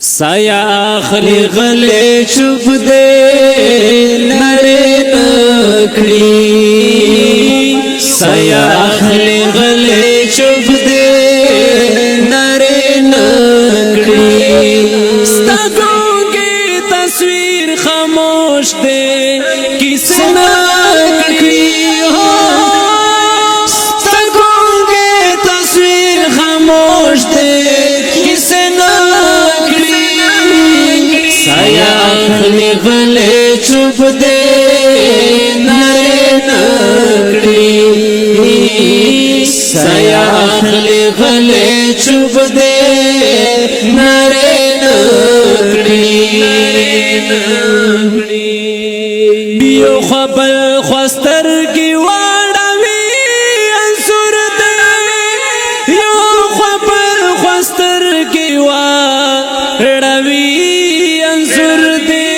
سایه اخلی غلی چوب دے نړۍ نکړي سایه اخلی غلی چوب دے نړۍ نکړي ستا ګونګې تصویر خاموش دے کیسه نکړي ستا ګونګې تصویر خاموش دے کیسه نکړي سایه اخلی غلی چوب دے نړۍ نکړي سایه اخلی غلی چوب دے نړۍ نکړي بیو خپل خواسترګي واړوي انصور دې یو خپل خواسترګي واړوي انصور دې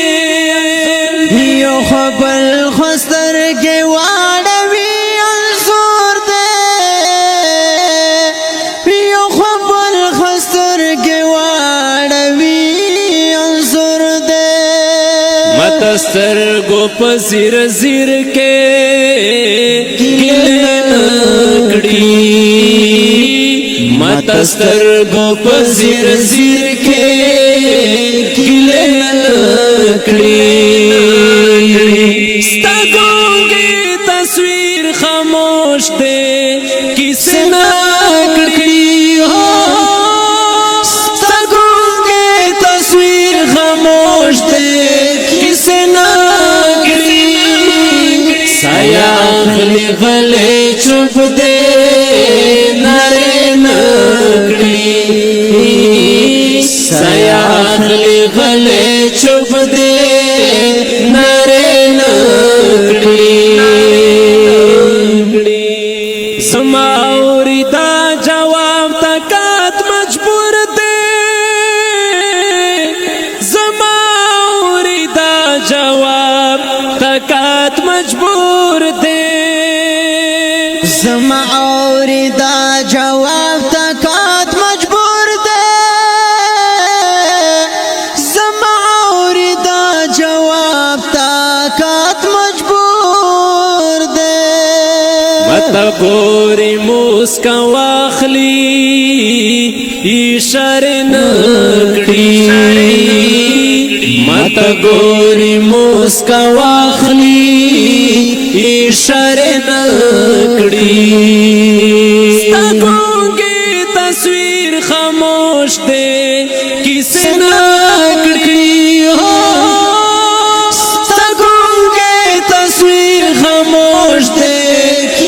یو خپل خواسترګي واړوي انصور دې یو خپل خواسترګي واړوي انصور دې متسترګو په زیر زیر کې ګلې نکړي متسترګو په زیر زیر کې ګلې نکړي ستا ګونګې تصویر خاموش دے کیسه نکړي ستا ګونګې تصویر خاموش دے کیسه نکړي سایه اخلی غلی چوب دے نړۍ نکړي سایه اخلی غلی چوب دے نړۍ نکړي زما اوریدا جواب تکات مجبور دے زما اوریدا جواب تکات مجبور دے زما اوریدا جواب تکات مجبور دے زما اوریدا جواب تکات مجبور دے متا ګوري موسکا واخلی اشاره نکړي متا ګوري موسکا واخلی اشاره نکړي ستا ګونګې تصویر خاموش دے کیسه نکړي ستا ګونګې تصویر خاموش دے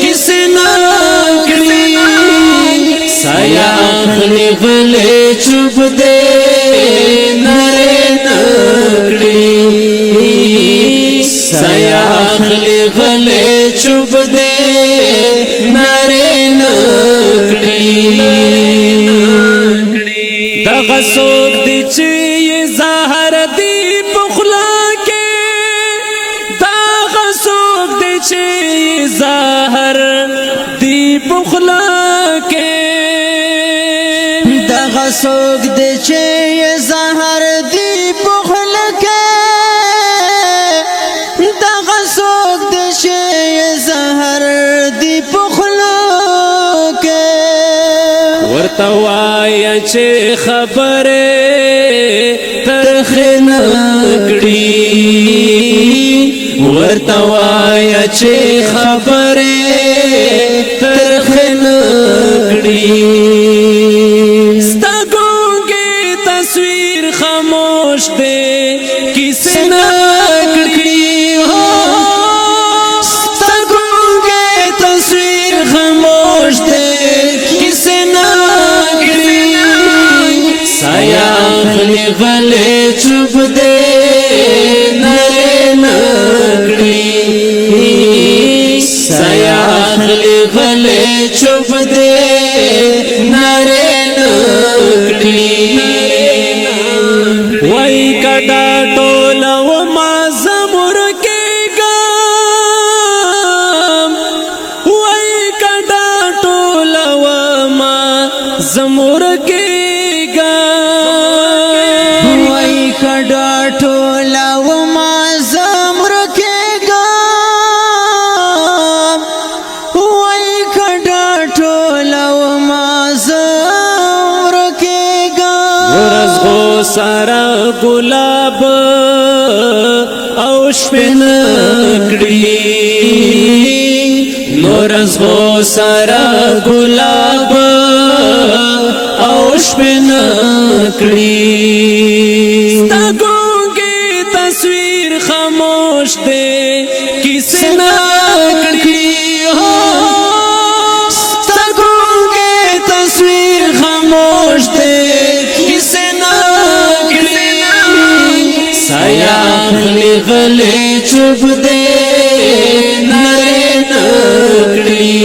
کیسه نکړي سایه اخلی غلی چوب دے نړۍ نکړي سایه اخلی غلی چوب دے نړۍ نکړي دغه څوک دی چې زهر دی په خوله کې دغه څوک دی چې زهر دی په خوله کې دغه څوک دی چې زهر دی په خوله کې دغه څوک دی چې زهر دی په خوله کې ورته وایه چې خبرې ترخې نکړي ورته وایه چې خبرې ترخې نکړي ستا ګونګې تصویر خاموش دے کیسه نکړي ستا ګونګې تصویر خاموش دے کیسه نکړي سایه اخلی غلی چوب دے نړۍ نکړي سایه اخلی غلی چوب دے نړۍ نکړي وای کډا ټوله و ما زمور کېږم وای کډا ټوله و ما زمور کېږم زغو سارا گلاب او شپن کړي نور زغو سارا گلاب او شپن کړي ستا ګونګې تصویر خاموش دے کسی نہ کړي ستا ګونګې تصویر خاموش دے کسی نہ کړي سایه غلی غلی چوب دے نری نکړي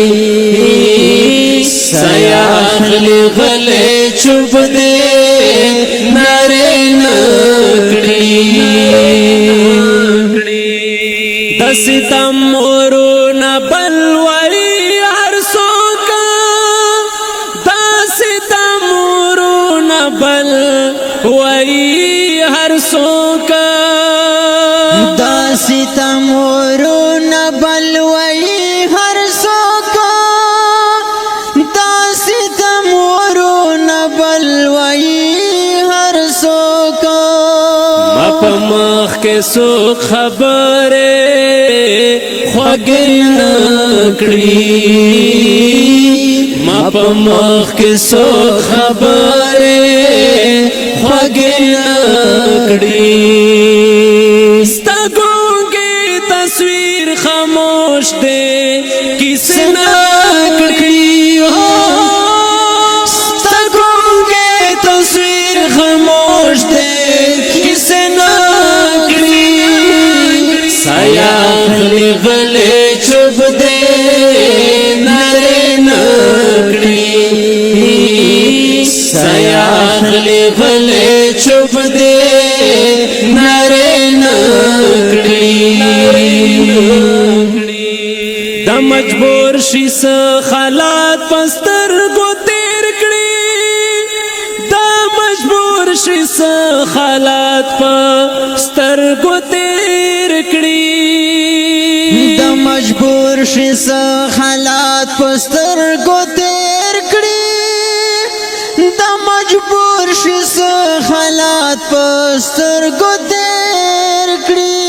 سایه غلی غلی چوب دے نری نکړي د ستم ورونه بلوي هر څوک د ستم ورونه بلوي هر څوک د ستم ورونه بلوي هر څوک د ستم ورونه بلوي هر څوک ما په مخ کې سو خبره خوږې نکړي ما په مخ کې سو خبره خوږې نکړي ستا ګونګې تصویر خاموش دے کسی نہ کړي ستا ګونګې تصویر خاموش دے کسی نہ کړي سایه غلی غلی چوب دے نری نکړي سایه غلی غلی چوب دے نری نکړي د مجبور شي خالات پستر گو تیر کړي د مجبور شي خالات پستر گو تیر کړي د مجبور شي حالات پستر گو تیر کړي د مجبور شي حالات پستر گو تیر کړي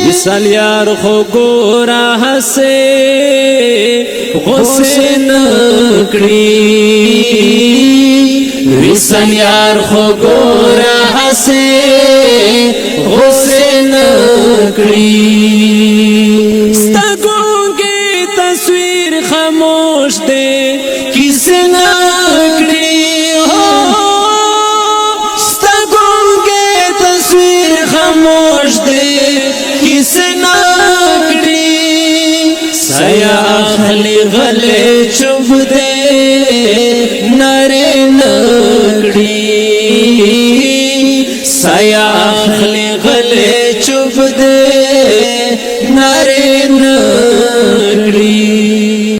مثال یار خو ګورا هسه غصه نکړي مثال یار خو ګورا هسه غصه نکړي ستا ګونګې تصویر خاموش دے کسی نہ کړي ستا ګونګې تصویر خاموش دے کسی نہ کړي سایه